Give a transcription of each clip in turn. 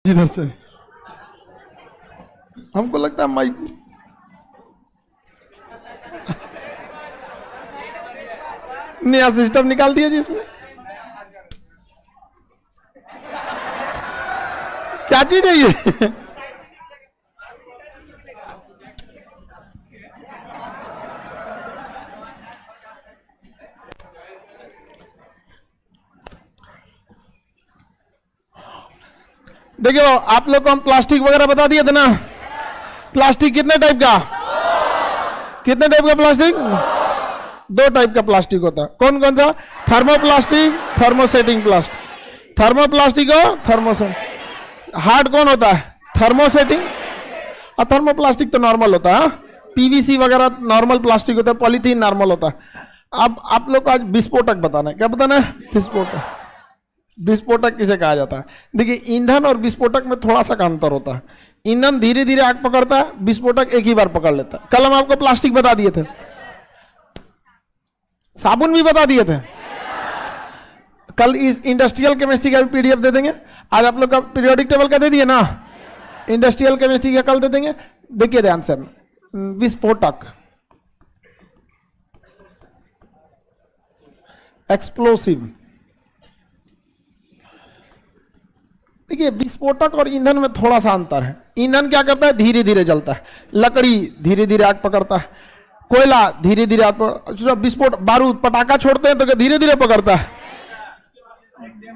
इधर से हमको लगता है माइक नया सिस्टम निकाल दिया जिसमें क्या चीज है ये? देखिए आप लोग को हम प्लास्टिक वगैरह बता दिए थे ना। प्लास्टिक कितने टाइप का, कितने टाइप का प्लास्टिक? 2 टाइप का प्लास्टिक होता है। कौन कौन सा? Thermoplastic, thermosetting plastic. थर्मोप्लास्टिक और थर्मोसेट। हार्ड कौन होता है? थर्मोसेटिंग। और थर्मोप्लास्टिक तो नॉर्मल होता है। पीवीसी वगैरह नॉर्मल प्लास्टिक होता है, पॉलीथीन नॉर्मल होता है। अब आप लोग को आज विस्फोटक बताना है। क्या बताना है? विस्फोटक। विस्फोटक किसे कहा जाता है? देखिए ईंधन और विस्फोटक में थोड़ा सा का अंतर होता है। ईंधन धीरे धीरे आग पकड़ता है, विस्फोटक एक ही बार पकड़ लेता है। कल हम आपको प्लास्टिक बता दिए थे, साबुन भी बता दिए थे। कल इस इंडस्ट्रियल केमिस्ट्री का भी पीडीएफ दे देंगे। आज आप लोग का पीरियोडिक टेबल का दे दिए ना, इंडस्ट्रियल केमिस्ट्री का कल दे देंगे। देखिए ध्यान से, विस्फोटक, एक्सप्लोसिव। देखिए विस्फोटक और ईंधन में थोड़ा सा अंतर है। ईंधन क्या करता है? धीरे धीरे जलता है। लकड़ी धीरे धीरे आग पकड़ता है, कोयला धीरे धीरे आग पकड़ता। विस्फोट, बारूद, पटाखा छोड़ते हैं तो धीरे धीरे पकड़ता है,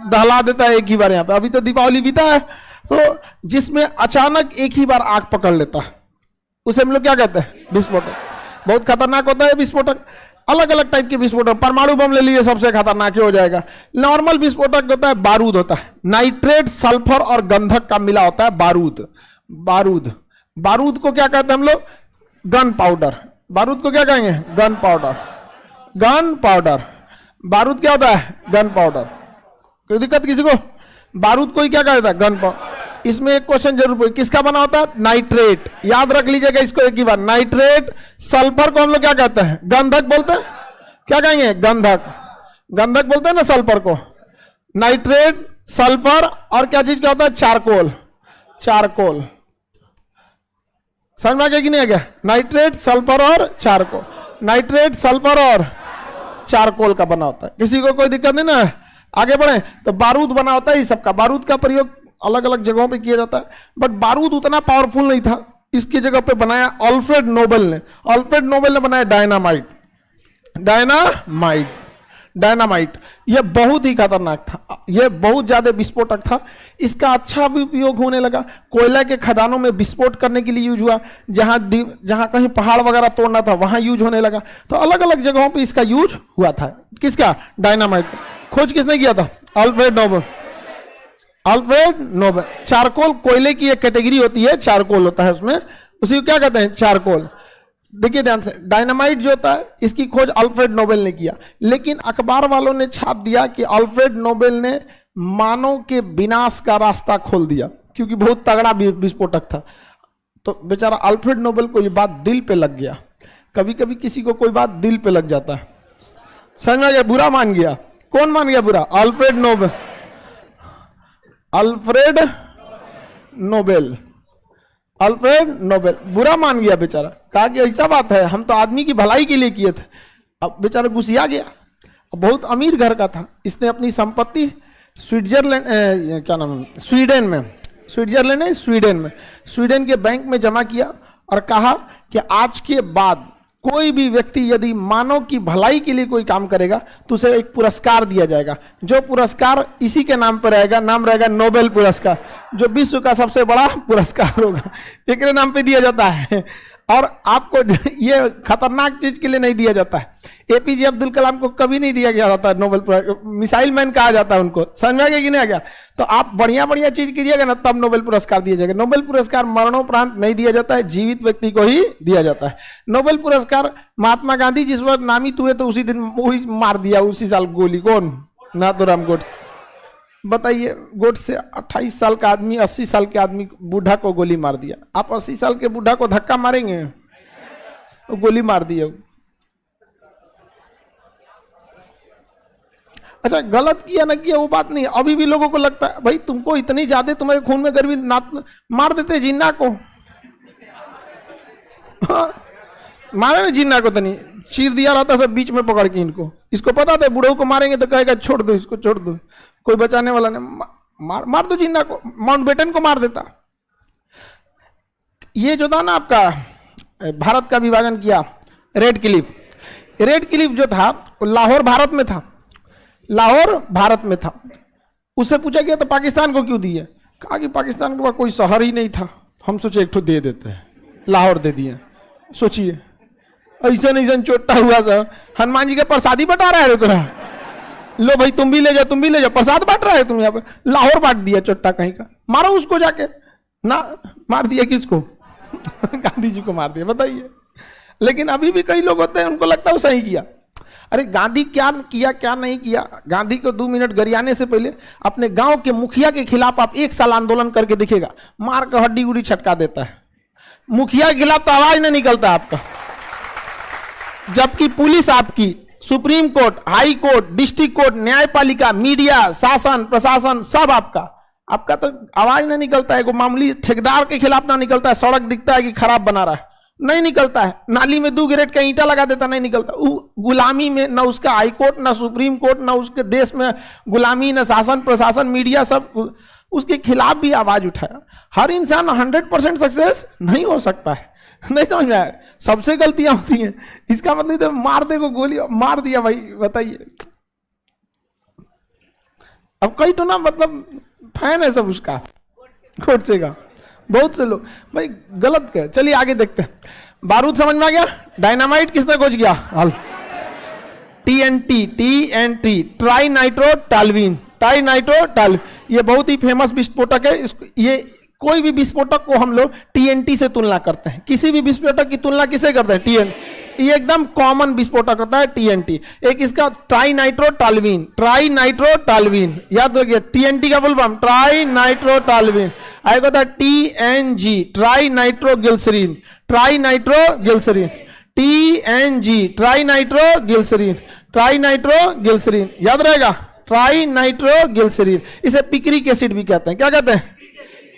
दहला देता है एक ही बार। यहाँ पे अभी तो दीपावली बीता है, तो जिसमें अचानक एक ही बार आग पकड़ लेता है उसे हम लोग क्या कहते हैं? विस्फोटक। बहुत खतरनाक होता है विस्फोटक। अलग अलग टाइप के विस्फोटक, परमाणु बम ले लीजिए, सबसे खतरनाक हो जाएगा। नॉर्मल विस्फोटक होता है बारूद होता है, नाइट्रेट, सल्फर और गंधक का मिला होता है बारूद। बारूद, बारूद को क्या कहते हैं हम लोग? Gun powder. बारूद को क्या कहेंगे? Gun powder. गन पाउडर, बारूद क्या होता है? Gun powder. कोई दिक्कत किसी को? बारूद को ही क्या कहता है? Gun powder. इसमें एक क्वेश्चन जरूर पूछे, किसका बना होता है? नाइट्रेट। याद रख लीजिएगा इसको एक ही बार। नाइट्रेट। सल्फर को हम लोग क्या कहते हैं? गंधक बोलते हैं। क्या कहेंगे? गंधक। गंधक बोलते हैं ना सल्फर को। नाइट्रेट, सल्फर और क्या चीज क्या होता है? चारकोल। चारकोल। समझ में आ गया कि नहीं आ गया? नाइट्रेट, सल्फर और चारकोल। नाइट्रेट, सल्फर और चारकोल का बना होता है। किसी को कोई दिक्कत नहीं ना? आगे बढ़े तो बारूद बना होता है इस सबका। बारूद का प्रयोग अलग अलग जगहों पे किया जाता है, बट बारूद उतना पावरफुल नहीं था। इसकी जगह पे बनाया अल्फ्रेड नोबेल ने। अल्फ्रेड नोबेल ने बनाया डायनामाइट। डायनामाइट, डायनामाइट यह बहुत ही खतरनाक था, यह बहुत ज्यादा विस्फोटक था। इसका अच्छा भी उपयोग होने लगा। कोयला के खदानों में विस्फोट करने के लिए यूज हुआ। जहां कहीं पहाड़ वगैरह तोड़ना था वहां यूज होने लगा। तो अलग अलग जगहों पे इसका यूज हुआ था। किसका? डायनामाइट। खोज किसने किया था? Alfred Nobel. Alfred Nobel. Charcoal कोयले की एक कैटेगरी होती है, चारकोल होता है उसमें, उसी को क्या कहते हैं? चारकोल। देखिए ध्यान से, डायनामाइट जो होता है इसकी खोज अल्फ्रेड नोबेल ने किया, लेकिन अखबार वालों ने छाप दिया कि अल्फ्रेड नोबेल ने मानव के विनाश का रास्ता खोल दिया, क्योंकि बहुत तगड़ा विस्फोटक था। तो बेचारा अल्फ्रेड नोबेल को ये बात दिल पे लग गया। कभी कभी किसी को कोई बात दिल पे लग जाता है, समझ में आ गया? बुरा मान गया। कौन मान गया बुरा? Alfred Nobel. Alfred Nobel. Alfred Nobel बुरा मान गया बेचारा। कहा कि ऐसा बात है, हम तो आदमी की भलाई के लिए किए थे। अब बेचारा गुस्सिया गया। बहुत अमीर घर का था। इसने अपनी संपत्ति स्विट्जरलैंड, क्या नाम है, स्वीडन में, स्विट्जरलैंड है, स्वीडन में, स्वीडन के बैंक में जमा किया और कहा कि आज के बाद कोई भी व्यक्ति यदि मानव की भलाई के लिए कोई काम करेगा तो उसे एक पुरस्कार दिया जाएगा। जो पुरस्कार इसी के नाम पर रहेगा, नाम रहेगा नोबेल पुरस्कार, जो विश्व का सबसे बड़ा पुरस्कार होगा, एक नाम पे दिया जाता है। और आपको ये खतरनाक चीज के लिए नहीं दिया जाता है। एपीजे अब्दुल कलाम को कभी नहीं दिया गया जाता है नोबेल, मिसाइल मैन कहा जाता है उनको। समझ में आ गया कि नहीं आ गया? तो आप बढ़िया बढ़िया चीज कीजिएगा ना, तब नोबेल पुरस्कार दिया जाएगा। नोबेल पुरस्कार मरणोपरांत नहीं दिया जाता है, जीवित व्यक्ति को ही दिया जाता है। नोबेल पुरस्कार महात्मा गांधी जिस वक्त नामित हुए तो उसी दिन वही मार दिया, उसी साल गोली। कौन? नाथूराम गोडसे। बताइए, गोडसे 28 साल का आदमी 80 साल के आदमी बूढ़ा को गोली मार दिया। आप 80 साल के बूढ़ा को धक्का मारेंगे? गोली मार दिया। अच्छा गलत किया ना किया वो बात नहीं, अभी भी लोगों को लगता है भाई तुमको इतनी ज्यादा तुम्हारे खून में गर्मी मार देते जिन्ना को। हाँ, मारे ना जिन्ना को, तनी चीर दिया रहता सब बीच में पकड़ के इनको। इसको पता था बूढ़ों को मारेंगे तो कहेगा छोड़ दो इसको, छोड़ दो, कोई बचाने वाला नहीं, मार दो जिन्ना को। माउंटबेटन को मार देता। ये जो था ना आपका भारत का विभाजन किया, रेड क्लिफ, रेड क्लिफ जो था वो लाहौर भारत में था, लाहौर भारत में था। उससे पूछा गया तो पाकिस्तान को क्यों दिए? कहा कि पाकिस्तान के पास कोई शहर ही नहीं था, हम सोचे एक ठो दे देते हैं, लाहौर दे दिए। सोचिए ऐसा नहीं चोटा हुआ सर, हनुमान जी के प्रसादी बटा रहा है तुरा, लो भाई तुम भी ले जाओ, तुम भी ले जाओ, प्रसाद बांट रहा है तुम यहाँ पे, लाहौर बांट दिया चोट्टा कहीं का। मारो उसको जाके ना, मार दिया किसको? गांधी जी को मार दिया, बताइए। लेकिन अभी भी कई लोग होते हैं उनको लगता है वो सही किया। अरे गांधी क्या किया क्या नहीं किया, गांधी को 2 मिनट गरियाने से पहले अपने गांव के मुखिया के खिलाफ आप 1 साल आंदोलन करके दिखेगा, मार कर हड्डी गुड़ी छटका देता है। मुखिया के खिलाफ तो आवाज नहीं निकलता आपका, जबकि पुलिस आपकी, supreme court, high court, district court, न्यायपालिका, मीडिया, शासन प्रशासन सब आपका तो आवाज नहीं निकलता है। मामूली ठेकेदार के खिलाफ ना निकलता है, सड़क दिखता है कि खराब बना रहा है, नहीं निकलता है। नाली में 2 ग्रेड का ईंटा लगा देता, नहीं निकलता। गुलामी में ना उसका हाई कोर्ट, ना सुप्रीम कोर्ट, ना उसके देश में गुलामी, ना शासन प्रशासन, मीडिया, सब उसके खिलाफ भी आवाज उठाया। हर इंसान 100% सक्सेस नहीं हो सकता है, नहीं समझ में आया, सबसे गलतियां होती हैं। इसका मतलब तो मार दे को गोली मार दिया भाई, बताइए। अब कई तो ना मतलब फैन है सब उसका, गोडसे का, बहुत से लोग भाई गलत कर। चलिए आगे देखते हैं। बारूद समझ में आ गया? डायनामाइट किसने खोज किया? हाल TNT, tri nitro टालवीन, tri nitro टाल, ये बहुत ही फेमस विस्फोटक है। ये कोई भी विस्फोटक को हम लोग TNT से तुलना करते हैं। किसी भी विस्फोटक की तुलना किसे करते हैं? TNT। ये एकदम कॉमन विस्फोटक होता है TNT। एक इसका trinitrotoluene, trinitrotoluene, याद रखिए। TNT का full form trinitrotoluene. आएगा था TNG, trinitroglycerine, trinitroglycerine, TNG, trinitroglycerine, trinitroglycerine, याद रहेगा, ट्राई नाइट्रो ग्लिसरीन। इसे पिक्रिक एसिड भी कहते हैं। क्या कहते हैं?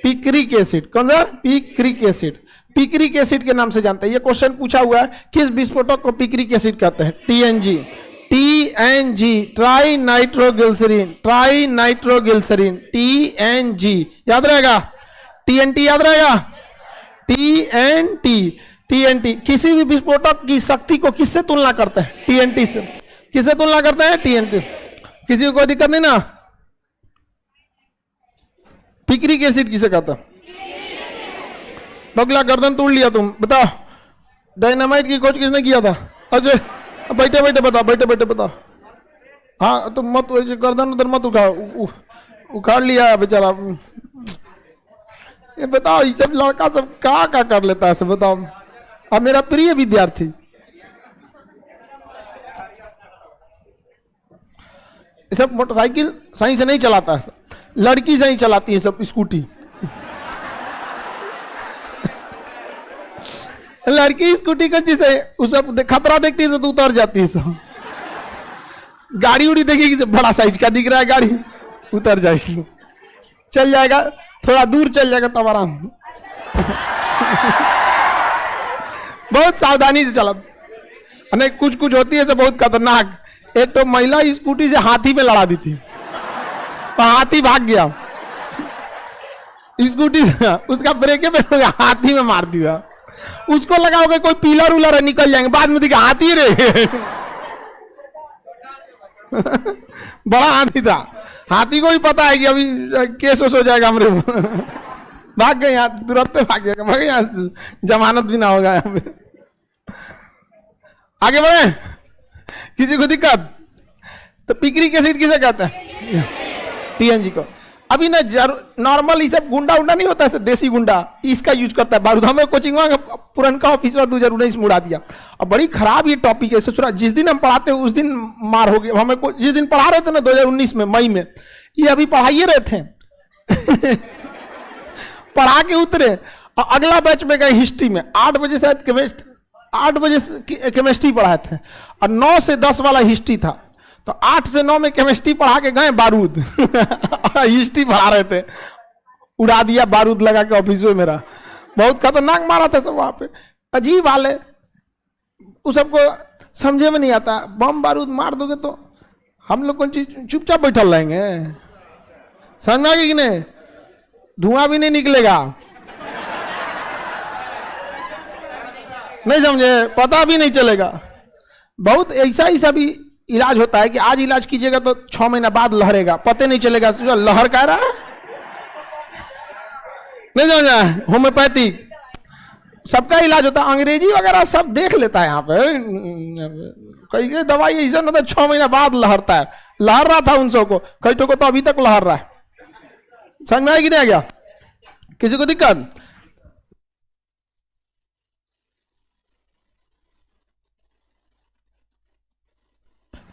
Picric acid. कौन सा? Picric acid. पिक्रिक एसिड के नाम से जानते हैं। ये क्वेश्चन पूछा हुआ है, किस विस्फोटक को पिक्रिक एसिड कहते हैं? TNG, trinitroglycerine, trinitroglycerine, TNG, याद रहेगा। TNT याद रहेगा, TNT। किसी भी विस्फोटक की शक्ति को किससे तुलना करते हैं? TNT से। किससे तुलना करते हैं? TNT। किसी को कोई दिक्कत नहीं ना? पिक्रिक एसिड किसे कहता? बगला गर्दन तोड़ लिया तुम, बताओ। डायनामाइट की खोज किसने किया था? अजय। बैठे बैठे बताओ, बैठे बैठे बताओ। हाँ तुम मत गर्दन उधर मत उखाड़ लिया बेचारा। ये बताओ, ये सब लड़का सब क्या कर लेता है सब बताओ। अब मेरा प्रिय विद्यार्थी, सब मोटरसाइकिल सही से नहीं चलाता है, लड़की सही चलाती है सब स्कूटी। लड़की स्कूटी का जिसे उसे खतरा देखती है तो उतर जाती है सब। गाड़ी उड़ी देखेगी तो बड़ा साइज का दिख रहा है गाड़ी, उतर जाएगी, चल जाएगा, थोड़ा दूर चल जाएगा तब आराम। बहुत सावधानी से चला। नहीं कुछ होती है तो बहुत खतरनाक। एक तो महिला स्कूटी से हाथी में लड़ा दी थी, हाथी भाग गया स्कूटी से, उसका ब्रेक पे हाथी में मार दिया। उसको लगा होगा कोई पिलर उलर निकल जाएंगे, बाद में दिखा हाथी रे। बड़ा हाथी था, हाथी को भी पता है कि अभी केस हो जाएगा हमरे। भाग गए यहाँ, तुरंत भाग गया, भाग यहाँ जमानत भी ना होगा यहाँ पे। आगे बढ़े, किसी को दिक्कत? तो पिक्रिक एसिड किसे कहते हैं? TNG को। अभी ना नॉर्मल ये सब गुंडा उंडा नहीं होता है, देसी गुंडा, इसका यूज करता है बारूद। हमें कोचिंग पुरनका ऑफिसर 2019 में उड़ा दिया। अब बड़ी खराब ये टॉपिक है, सोच रहा जिस दिन हम पढ़ाते हैं उस दिन मार हो गया हमें। जिस दिन पढ़ा रहे थे ना 2019 में मई में, ये अभी पढ़ाइए रहे थे। पढ़ा के उतरे और अगला बैच में गए हिस्ट्री में। 8 बजे शायद 8 बजे केमिस्ट्री पढ़ाए थे और 9 से 10 वाला हिस्ट्री था। तो 8 से 9 में केमिस्ट्री पढ़ा के गए बारूद हिस्ट्री पढ़ा रहे थे, उड़ा दिया बारूद लगा के ऑफिस में मेरा, बहुत खतरनाक मारा था सब वहां पे। अजीब हाल है, उस सबको समझे में नहीं आता। बम बारूद मार दोगे तो हम लोग कौन चीज चुपचाप बैठल रहेंगे, समझ में आ गई कि नहीं? धुआं भी नहीं निकलेगा, नहीं समझे, पता भी नहीं चलेगा। बहुत ऐसा भी इलाज होता है कि आज इलाज कीजिएगा तो 6 महीना बाद लहरेगा, पता नहीं चलेगा लहर कह रहा है, नहीं समझा? होम्योपैथिक सबका इलाज होता है, अंग्रेजी वगैरह सब देख लेता है यहाँ पे। कई दवाई ऐसा ना, 6 महीना बाद लहरता है, लहर रहा था उन सबको, कई को तो अभी तक लहर रहा है। समझ में आएगी नहीं आ गया? किसी को दिक्कत?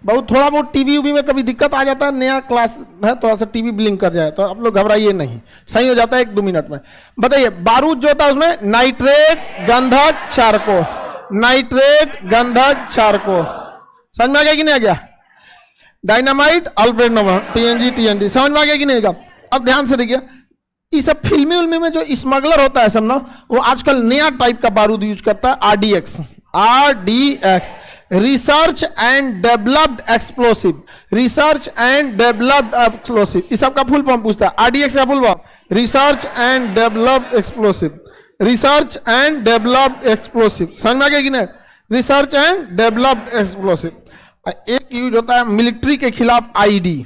बहुत थोड़ा बहुत टीवी उवी में कभी दिक्कत आ जाता है, नया क्लास है, थोड़ा सा टीवी ब्लिंक कर जाए तो आप लोग घबराइए नहीं, सही हो जाता है 1-2 मिनट में। बताइए, बारूद जो होता है उसमें नाइट्रेट, गंधक, चारको, नाइट्रेट, गंधक, चारको, समझ में आ गया कि नहीं आ गया? डायनामाइट, अल्फ्रेड नोबल, टीएनजी, समझ में आ गया कि नहीं आएगा? अब ध्यान से देखिए, ये सब फिल्मी उल्मी में जो स्मगलर होता है सब ना, वो आजकल नया टाइप का बारूद यूज करता है, RDX, research and developed explosive, research and developed explosive, इस सब का फुल फॉर्म पूछता है। आरडीएक्स का full form research and developed explosive, research and developed explosive, समझ में आ गया कि नहीं? Research and developed explosive. एक यूज होता है मिलिट्री के खिलाफ ID,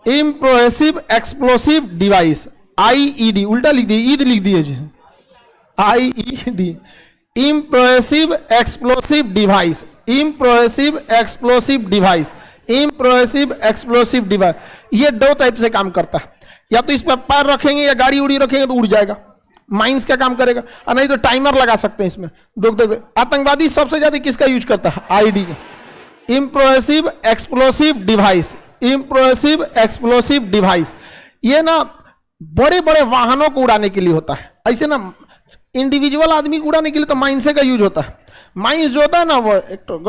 improvised explosive device, IED, उल्टा लिख दिए, ईद लिख दिए जी, IED, improvised explosive device, improvised explosive device, improvised explosive device. ये 2 टाइप से काम करता है, या तो इस पर पैर रखेंगे या गाड़ी उड़ी रखेंगे तो उड़ जाएगा, माइंस का काम करेगा, और नहीं तो टाइमर लगा सकते हैं इसमें। आतंकवादी सबसे ज्यादा किसका यूज करता है? ID, improvised explosive device, improvised explosive device. ये ना बड़े बड़े वाहनों को उड़ाने के लिए होता है, ऐसे ना इंडिविजुअल आदमी को उड़ाने के लिए तो माइंस का यूज होता है। माइंस जो होता है ना, वो एक तो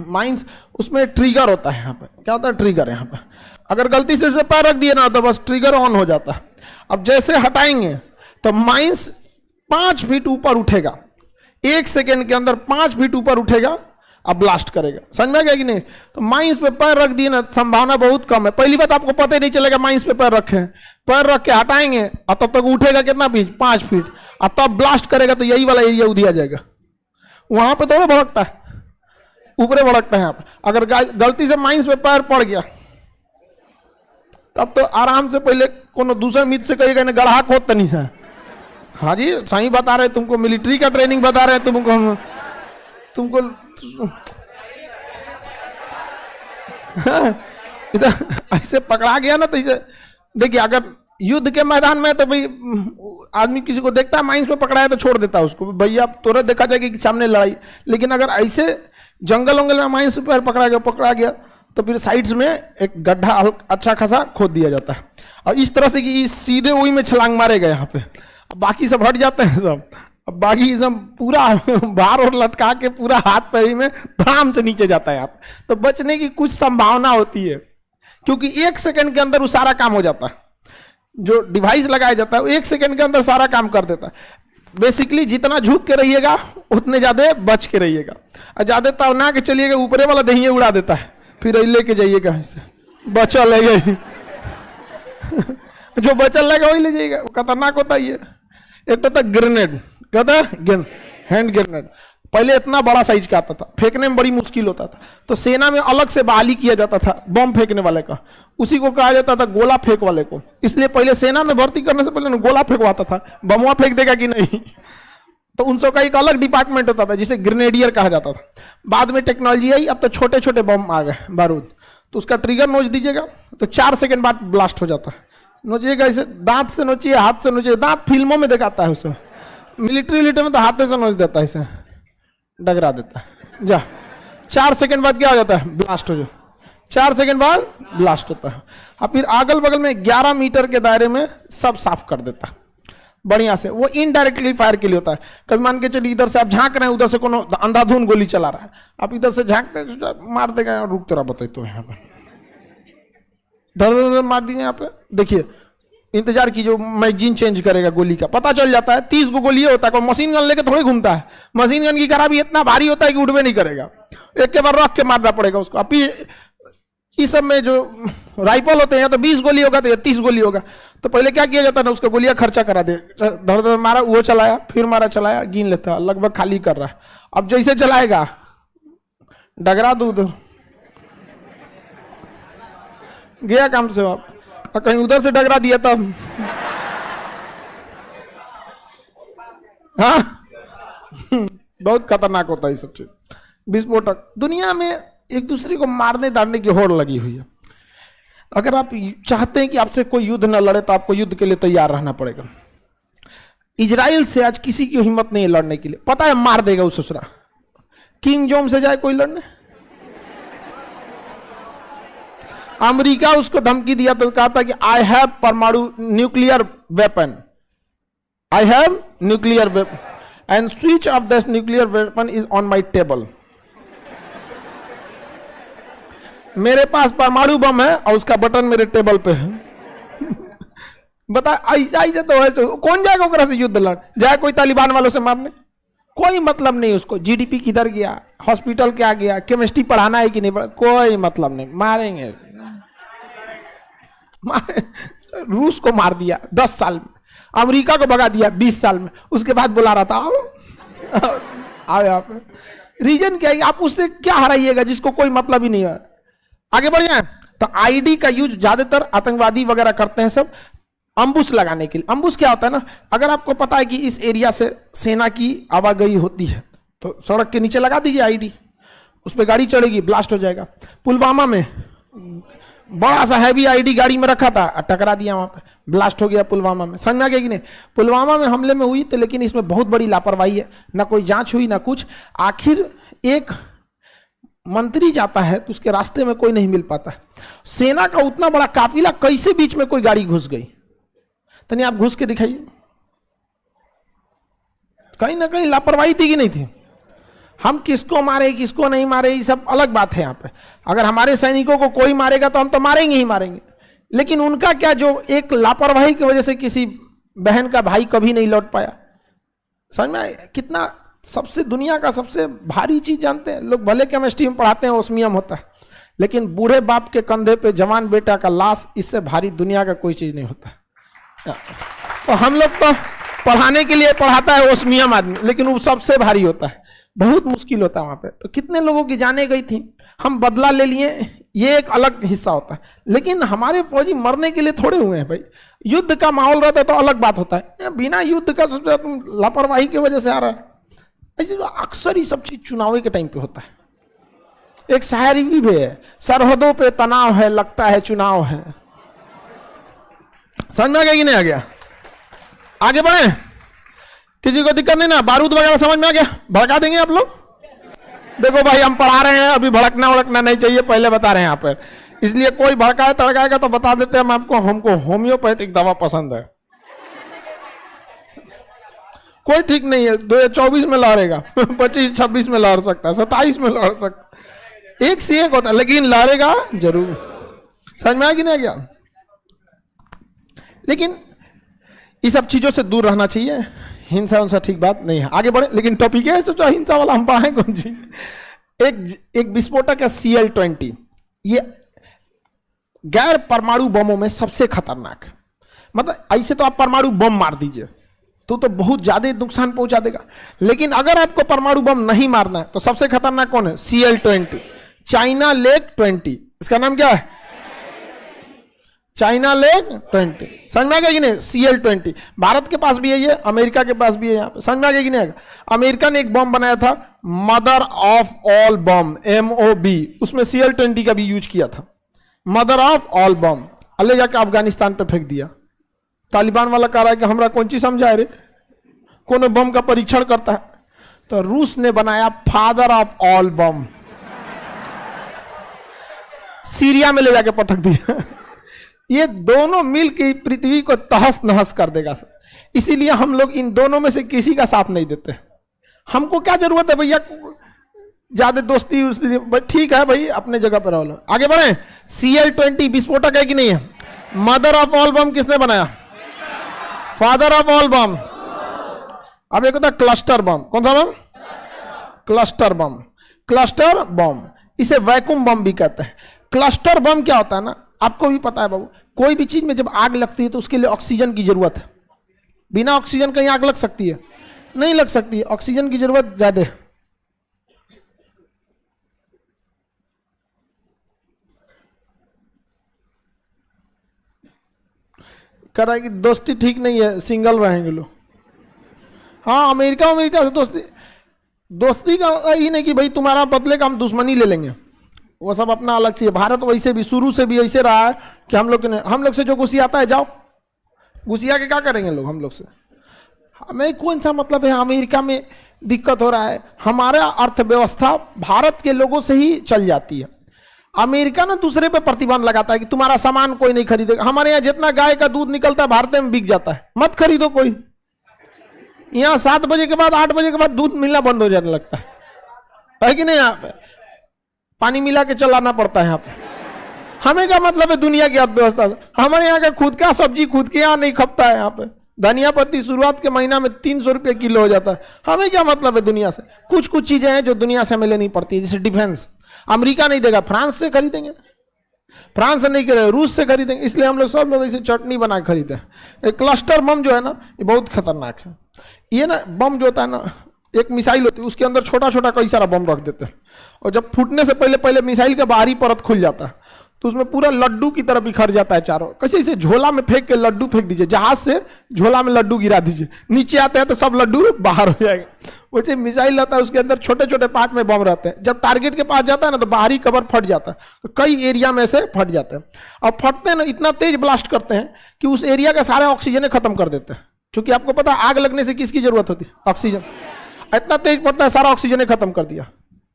माइंस, उसमें ट्रिगर होता है, यहाँ पे क्या होता है? ट्रिगर। यहाँ पे अगर गलती से इसे पैर रख दिए ना तो बस ट्रिगर ऑन हो जाता है। अब जैसे हटाएंगे तो माइंस 5 फीट ऊपर उठेगा, 1 सेकेंड के अंदर 5 फीट ऊपर उठेगा, अब ब्लास्ट करेगा। समझ में आ गया कि नहीं? तो माइंस पे पैर रख दिए ना, संभावना बहुत कम है। पहली बात, आपको पता ही नहीं चलेगा माइंस पे पैर रखे, पैर रख के हटाएंगे और तब तक उठेगा कितना फीट? 5 फीट, और तब ब्लास्ट करेगा तो यही वाला एरिया उधिया जाएगा। वहां पे थोड़ा भड़कता है, ऊपरे भड़कता है। यहाँ पे अगर गलती से माइंस पे पैर पड़ गया तब तो आराम से पहले कोनो दूसरे मित्र से कहिएगा ना, गढ़ा खोद तनी से। हाँ जी, सही बता रहे, तुमको मिलिट्री का ट्रेनिंग बता रहे हैं, तुमको इधर ऐसे पकड़ा गया ना, तो इसे देखिए, अगर युद्ध के मैदान में तो भाई आदमी किसी को देखता है माइंस में पकड़ा है तो छोड़ देता है उसको, भैया तुरंत देखा जाएगा कि सामने लड़ाई। लेकिन अगर ऐसे जंगल वंगल में माइंस पर पकड़ा गया तो फिर साइड्स में एक गड्ढा अच्छा खासा खोद दिया जाता है, और इस तरह से कि सीधे वही में छलांग मारेगा यहाँ पे, बाकी सब हट जाते हैं सब। अब बाकी सब पूरा बाहर और लटका के पूरा हाथ पैर में धाम से नीचे जाता है आप, तो बचने की कुछ संभावना होती है, क्योंकि 1 सेकंड के अंदर वो सारा काम हो जाता है। जो डिवाइस लगाया जाता है वो 1 सेकंड के अंदर सारा काम कर देता है। बेसिकली जितना झुक के रहिएगा उतने ज्यादा बच के रहिएगा, और ज्यादा तड़ना के चलिएगा ऊपरे वाला दही उड़ा देता है, फिर लेके जाइएगा ऐसे, बचल है जो बचल रहेगा वही ले जाइएगा, खतरनाक होता है ये। एक तो था ग्रेनेड, क्या था? Hand grenade. पहले इतना बड़ा साइज का आता था, फेंकने में बड़ी मुश्किल होता था, तो सेना में अलग से बहाली किया जाता था बम फेंकने वाले का, उसी को कहा जाता था गोला फेंक वाले को। इसलिए पहले सेना में भर्ती करने से पहले गोला फेंकवाता था, बमवा फेंक देगा कि नहीं, तो उन सबका एक अलग डिपार्टमेंट होता था जिसे ग्रेनेडियर कहा जाता था। बाद में टेक्नोलॉजी आई, अब तो छोटे छोटे बम आ गए बारूद, तो उसका ट्रिगर नोच दीजिएगा तो 4 सेकंड बाद ब्लास्ट हो जाता है। नोचिएगा ऐसे, दांत से नोचिए, हाथ से नोचिए, दांत फिल्मों में दिखाता है उसे, मिलिट्री में तो हाथ से नोच देता है, इसे डगरा देता है। जा 4 सेकंड बाद क्या हो जाता है? ब्लास्ट हो जाता है। 4 सेकंड बाद ब्लास्ट होता है, और फिर अगल बगल में 11 मीटर के दायरे में सब साफ कर देता है। बढ़िया से, वो इनडायरेक्टली फायर के लिए होता है। कभी मान के चलिए इधर से आप झांक रहे हैं, उधर से कोनो अंधाधुन गोली चला रहा है, आप इधर से झांकते मार देगा, रुक तेरा बताई तो यहाँ पे धर मार दिए। यहाँ पे देखिए, इंतजार कीजिए, मैगजीन चेंज करेगा गोली का, पता चल जाता है 30 गो गोली होता है। कोई मशीन गन लेके थोड़ी घूमता है, मशीन गन की खराबी इतना भारी होता है कि उड़वे नहीं करेगा, एक के बार रख के मारना पड़ेगा उसको। अभी इस सब में जो राइफल होते हैं या तो 20 गोली होगा तो या 30 गोली होगा, तो पहले क्या किया जाता है ना, उसका गोलियां खर्चा करा दे, धर धर मारा, वो चलाया, फिर मारा, चलाया, गिन लेता, लगभग खाली कर रहा है। अब जैसे चलाएगा डगरा दूध गया काम से, आप कहीं उधर से डगरा दिया तब हाँ बहुत खतरनाक होता है ये सब चीज। विस्फोटक, दुनिया में एक दूसरे को मारने दाड़ने की होड़ लगी हुई है। अगर आप चाहते हैं कि आपसे कोई युद्ध न लड़े तो आपको युद्ध के लिए तैयार रहना पड़ेगा। इजराइल से आज किसी की हिम्मत नहीं है लड़ने के लिए, पता है मार देगा उस ससुरा। किंग जोम से जाए कोई लड़ने, अमेरिका उसको धमकी दिया तो कहा था कि आई हैव परमाणु nuclear weapon, I have nuclear weapon and switch off this nuclear weapon is on my table. मेरे पास परमाणु बम है और उसका बटन मेरे टेबल पे है। बता, ऐसा ही तो है, कौन जाएगा ओकरा से युद्ध लड़, जाए कोई तालिबान वालों से मारने, कोई मतलब नहीं उसको। जीडीपी किधर गया, हॉस्पिटल क्या गया, केमिस्ट्री पढ़ाना है कि नहीं पढ़ा, कोई मतलब नहीं, मारेंगे। रूस को मार दिया 10 साल में, अमेरिका को भगा दिया 20 साल में, उसके बाद बुला रहा था आओ यहाँ पे। रीजन क्या है, आप उससे क्या हराइएगा जिसको कोई मतलब ही नहीं है। आगे बढ़ जाए तो आईडी का यूज ज्यादातर आतंकवादी वगैरह करते हैं सब, अम्बुश लगाने के लिए। अम्बुश क्या होता है ना, अगर आपको पता है कि इस एरिया से सेना की आवागई होती है तो सड़क के नीचे लगा दीजिए आईडी, उस पर गाड़ी चढ़ेगी, ब्लास्ट हो जाएगा। पुलवामा में बड़ा सा हैवी आईडी गाड़ी में रखा था, टकरा दिया, वहां पे ब्लास्ट हो गया पुलवामा में। समझ में आ गया कि नहीं? पुलवामा में हमले में हुई तो, लेकिन इसमें बहुत बड़ी लापरवाही है, ना कोई जांच हुई ना कुछ। आखिर एक मंत्री जाता है तो उसके रास्ते में कोई नहीं मिल पाता। सेना का उतना बड़ा काफिला, कैसे बीच में कोई गाड़ी घुस गई? तनी आप घुस के दिखाइए, कहीं ना कहीं लापरवाही थी कि नहीं थी? हम किसको मारे किसको नहीं मारे ये सब अलग बात है। यहाँ पे अगर हमारे सैनिकों को कोई मारेगा तो हम तो मारेंगे ही मारेंगे, लेकिन उनका क्या, जो एक लापरवाही की वजह से किसी बहन का भाई कभी नहीं लौट पाया। समझ में आया कितना? सबसे दुनिया का सबसे भारी चीज जानते हैं लोग, भले केमिस्ट्री में पढ़ाते हैं ओस्मियम होता है, लेकिन बूढ़े बाप के कंधे पे जवान बेटा का लाश, इससे भारी दुनिया का कोई चीज नहीं होता। तो हम लोग तो पढ़ाने के लिए पढ़ाता है ओस्मियम आदमी, लेकिन वो सबसे भारी होता है, बहुत मुश्किल होता है वहां पे। तो कितने लोगों की जाने गई थी, हम बदला ले लिए, ये एक अलग हिस्सा होता है। लेकिन हमारे फौजी मरने के लिए थोड़े हुए हैं भाई, युद्ध का माहौल रहता है तो अलग बात होता है। बिना युद्ध का तुम लापरवाही की वजह से आ रहा है। अक्सर ही सब चीज चुनाव के टाइम पे होता है। एक शायरी भी है, सरहदों पे तनाव है, लगता है चुनाव है। समझ में आ गया कि नहीं आ गया? आगे बढ़े, किसी को दिक्कत नहीं ना? बारूद वगैरह समझ में आ गया? भड़का देंगे आप लोग? देखो भाई, हम पढ़ा रहे हैं, अभी भड़कना वड़कना नहीं चाहिए, पहले बता रहे हैं यहाँ पर, इसलिए कोई भड़काए तड़काएगा तो बता देते हैं हम आपको, हमको होम्योपैथिक दवा पसंद है। कोई ठीक नहीं है, 2024 में लड़ेगा 25-26 में लड़ सकता है, 27 में लड़ सकता है, एक से एक होता है, लेकिन लड़ेगा जरूर। समझ में आ कि नहीं गया? लेकिन इस सब चीजों से दूर रहना चाहिए, हिंसा उनसा ठीक बात नहीं है। आगे बढ़े, लेकिन टॉपिक है तो हिंसा वाला हम पढ़ाएं कौन सी? एक विस्फोटक है CL-20, ये गैर परमाणु बमों में सबसे खतरनाक है। मतलब ऐसे तो आप परमाणु बम मार दीजिए तो बहुत ज्यादा नुकसान पहुंचा देगा, लेकिन अगर आपको परमाणु बम नहीं मारना है तो सबसे खतरनाक कौन है? CL-20, China lake 20। इसका नाम क्या है? China lake 20। समझ में आ गया कि नहीं? CL-20 भारत के पास भी है, ये अमेरिका के पास भी है। यहाँ पे समझ में आ गया कि नहीं? अमेरिका ने एक बम बनाया था, mother of all bomb, MOB, उसमें CL-20 का भी यूज किया था, मदर ऑफ ऑल बम। ले जाकर अफगानिस्तान पे फेंक दिया। तालिबान वाला कह रहा है कि हमरा कौन चीज समझाए रे, कौन बम का परीक्षण करता है? तो रूस ने बनाया father of all bomb, Syria में ले जाके पटक दिया। ये दोनों मिल के पृथ्वी को तहस नहस कर देगा सर। इसीलिए हम लोग इन दोनों में से किसी का साथ नहीं देते। हमको क्या जरूरत है भैया ज्यादा दोस्ती ठीक है भाई, अपने जगह पर रहो। आगे बढ़े। Cl20 विस्फोटक है कि नहीं है? मदर ऑफ ऑल बम किसने बनाया? फादर ऑफ ऑल बम। अब एक होता है क्लस्टर बम। कौन सा बम? Cluster bomb. क्लस्टर बम, इसे वैक्यूम बम भी कहते हैं। क्लस्टर बम क्या होता है ना, आपको भी पता है बाबू, कोई भी चीज में जब आग लगती है तो उसके लिए ऑक्सीजन की जरूरत है। बिना ऑक्सीजन कहीं आग लग सकती है? नहीं लग सकती है, ऑक्सीजन की जरूरत ज्यादा है। कह रहा है कि दोस्ती ठीक नहीं है, सिंगल रहेंगे लोग। हाँ, अमेरिका से दोस्ती का ही नहीं कि भाई तुम्हारा बदले का हम दुश्मनी ले लेंगे, वो सब अपना अलग चीज। भारत वैसे भी शुरू से भी ऐसे रहा है कि हम लोग से जो घुसियाता है, जाओ घुसिया के क्या करेंगे लोग हम लोग से? हमें कौन सा मतलब है? अमेरिका में दिक्कत हो रहा है, हमारा अर्थव्यवस्था भारत के लोगों से ही चल जाती है। अमेरिका ना दूसरे पे प्रतिबंध लगाता है कि तुम्हारा सामान कोई नहीं खरीदेगा। हमारे यहाँ जितना गाय का दूध निकलता है भारत में बिक जाता है, मत खरीदो कोई। यहाँ 7 बजे के बाद 8 बजे के बाद दूध मिलना बंद हो जाने लगता है कि नहीं? यहाँ पे पानी मिला के चलाना पड़ता है यहाँ पे। हमें क्या मतलब है दुनिया की अर्थव्यवस्था से? हमारे यहाँ का खुद का सब्जी खुद के यहाँ नहीं खपता है। यहाँ पे धनिया पत्ती शुरुआत के महीना में 300 रुपये किलो हो जाता है। हमें क्या मतलब है दुनिया से? कुछ चीजें हैं जो दुनिया से हमें लेनी पड़ती है, जैसे डिफेंस अमेरिका नहीं देगा, फ्रांस से खरीदेंगे। फ्रांस से नहीं करेगा, रूस से खरीदेंगे। इसलिए हम लोग सब लोग ऐसे चटनी बना के खरीदते हैं। क्लस्टर बम जो है ना, ये बहुत खतरनाक है। ये ना बम जो होता है ना, एक मिसाइल होती है, उसके अंदर छोटा छोटा कई सारा बम रख देते हैं, और जब फूटने से पहले पहले मिसाइल का बाहरी परत खुल जाता है, तो उसमें पूरा लड्डू की तरह बिखर जाता है चारों। कैसे? इसे झोला में फेंक के लड्डू फेंक दीजिए, जहाज से झोला में लड्डू गिरा दीजिए, नीचे आते हैं तो सब लड्डू बाहर हो जाएगा। वैसे मिसाइल रहता है, उसके अंदर छोटे छोटे पार्ट में बम रहते हैं। जब टारगेट के पास जाता है ना, तो बाहरी कवर फट जाता है, तो कई एरिया में से फट जाते हैं। और फटते हैं ना, इतना तेज ब्लास्ट करते हैं कि उस एरिया का सारा ऑक्सीजन खत्म कर देते हैं। क्योंकि आपको पता है आग लगने से किसकी जरूरत होती है? ऑक्सीजन। इतना तेज पड़ता है, सारा ऑक्सीजन खत्म कर दिया।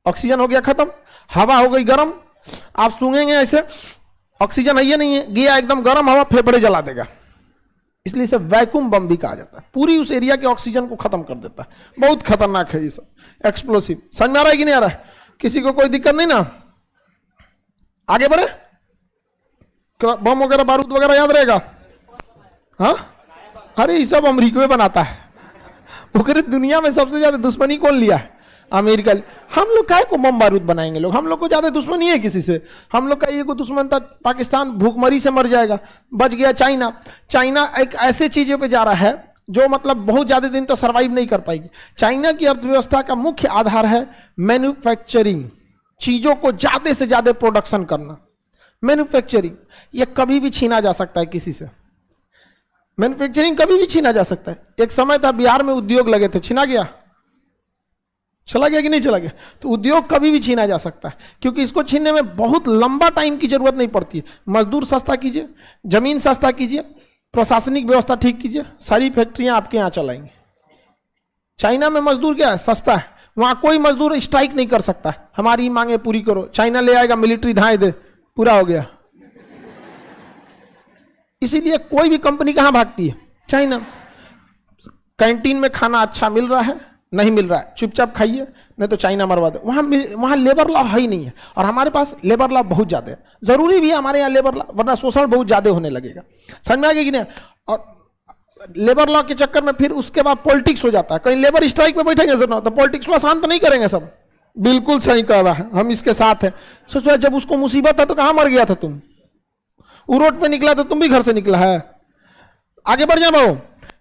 ऑक्सीजन हो गया खत्म, हवा हो गई गर्म। आप सूंघेंगे ऐसे, ऑक्सीजन है ये नहीं है, गया एकदम गर्म हवा, फेफड़े जला देगा। इसलिए इसे वैक्यूम बम भी कहा जाता है। पूरी उस एरिया के ऑक्सीजन को खत्म कर देता है। बहुत खतरनाक है ये सब एक्सप्लोसिव। समझ में आ रहा है कि नहीं आ रहा है? किसी को कोई दिक्कत नहीं ना? आगे बढ़े। बम वगैरह बारूद वगैरह याद रहेगा? हाँ, अरे ये सब अमरीका में बनाता है। वो दुनिया में सबसे ज्यादा दुश्मनी कौन लिया है? अमेरिका। हम लोग काहे को बम बारूद बनाएंगे? लोग हम लोग को ज्यादा दुश्मनी है किसी से? हम लोग का ये को दुश्मन था, पाकिस्तान भूखमरी से मर जाएगा, बच गया चाइना। चाइना एक ऐसे चीजों पे जा रहा है जो मतलब बहुत ज्यादा दिन तो सरवाइव नहीं कर पाएगी। चाइना की अर्थव्यवस्था का मुख्य आधार है मैन्युफैक्चरिंग, चीजों को ज्यादा से ज्यादा प्रोडक्शन करना। मैन्युफैक्चरिंग ये कभी भी छीना जा सकता है किसी से। मैन्युफैक्चरिंग कभी भी छीना जा सकता है। एक समय था बिहार में उद्योग लगे थे, छीना गया? चला गया कि नहीं चला गया? तो उद्योग कभी भी छीना जा सकता है, क्योंकि इसको छीनने में बहुत लंबा टाइम की जरूरत नहीं पड़ती है। मजदूर सस्ता कीजिए, जमीन सस्ता कीजिए, प्रशासनिक व्यवस्था ठीक कीजिए, सारी फैक्ट्रियां आपके यहाँ चलाएंगे। चाइना में मजदूर क्या है? सस्ता है। वहां कोई मजदूर स्ट्राइक नहीं कर सकता, हमारी मांगे पूरी करो। चाइना ले आएगा, मिलिट्री धाए दे, पूरा हो गया। इसीलिए कोई भी कंपनी कहां भागती है? चाइना। कैंटीन में खाना अच्छा मिल रहा है, नहीं मिल रहा है, चुपचाप खाइए, नहीं तो चाइना मरवा दे। वहां लेबर लॉ है ही नहीं है, और हमारे पास लेबर लॉ बहुत ज्यादा है। जरूरी भी है हमारे यहाँ लेबर लॉ, वरना शोषण बहुत ज्यादा होने लगेगा। समझ में आ गया कि नहीं? और लेबर लॉ के चक्कर में फिर उसके बाद पॉलिटिक्स हो जाता है। कहीं लेबर स्ट्राइक पे बैठेंगे सुनो तो पॉलिटिक्स को शांत नहीं करेंगे सब। बिल्कुल सही कह रहा है, हम इसके साथ हैं। सोचो जब उसको मुसीबत है तो कहां मर गया था तुम? वो रोड पे निकला तो तुम भी घर से निकला है। आगे बढ़ जाए भाव।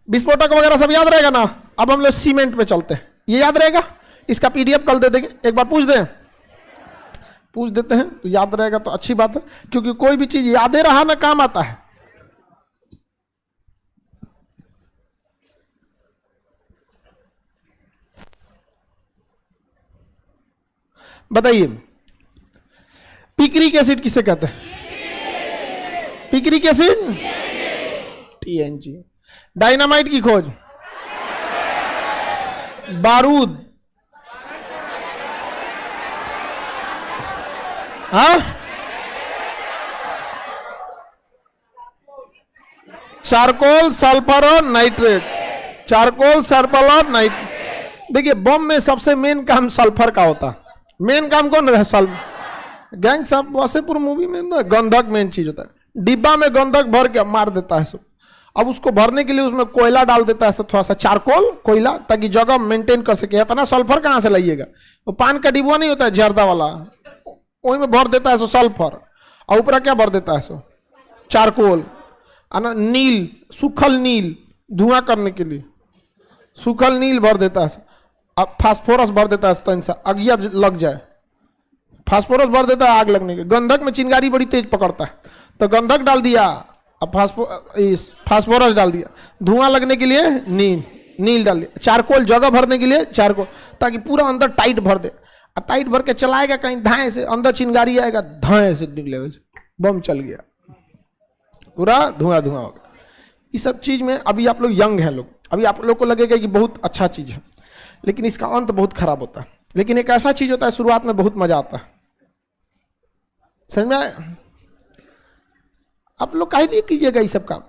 विस्फोटक वगैरह सब याद रहेगा ना? अब हम लोग सीमेंट पे चलते हैं। ये याद रहेगा? इसका पीडीएफ कल दे देंगे, एक बार पूछ देते हैं तो याद रहेगा तो अच्छी बात है, क्योंकि कोई भी चीज यादें रहा ना काम आता है। बताइए, पिक्रिक एसिड किसे कहते हैं? Picric acid, TNG. डायनामाइट की खोज, बारूद, हाँ, चारकोल, सल्फर और नाइट्रेट, चारकोल, सल्फर और नाइट्रेट। देखिए बम में सबसे मेन काम सल्फर का होता है। मेन काम कौन है? सल्फर। गैंग साहब वासेपुर मूवी में ना गंधक मेन चीज होता है। डिब्बा में गंधक भर के मार देता है सब। अब उसको भरने के लिए उसमें कोयला डाल देता है सब, थोड़ा सा चारकोल कोयला, ताकि जगह मेंटेन कर सके। इतना सल्फर कहाँ से लाइएगा? वो पान का डिब्बा नहीं होता है जर्दा वाला, वही में भर देता है सो सल्फर, और ऊपर क्या भर देता है सो चारकोल। नील, सूखल नील धुआं करने के लिए सूखल नील भर देता है। अब फास्फोरस भर देता है, अगिया लग जाए फास्फोरस भर देता है आग लगने के। गंधक में चिंगारी बड़ी तेज पकड़ता है, तो गंधक डाल दिया, अब फास्फोरस डाल दिया, धुआं लगने के लिए नील डाल दिया, चारकोल जगह भरने के लिए चारकोल, ताकि पूरा अंदर टाइट भर दे। टाइट भर के चलाएगा कहीं धाए से, अंदर चिंगारी आएगा धाए से निकलेगा, बम चल गया, पूरा धुआं धुआं हो गया। इस सब चीज में अभी आप लोग यंग हैं लोग, अभी आप लोग को लगेगा कि बहुत अच्छा चीज है, लेकिन इसका अंत बहुत खराब होता है। लेकिन एक ऐसा चीज होता है शुरुआत में बहुत मजा आता है। समझ में आया? आप लोग काहे नहीं कीजिएगा ये सब काम।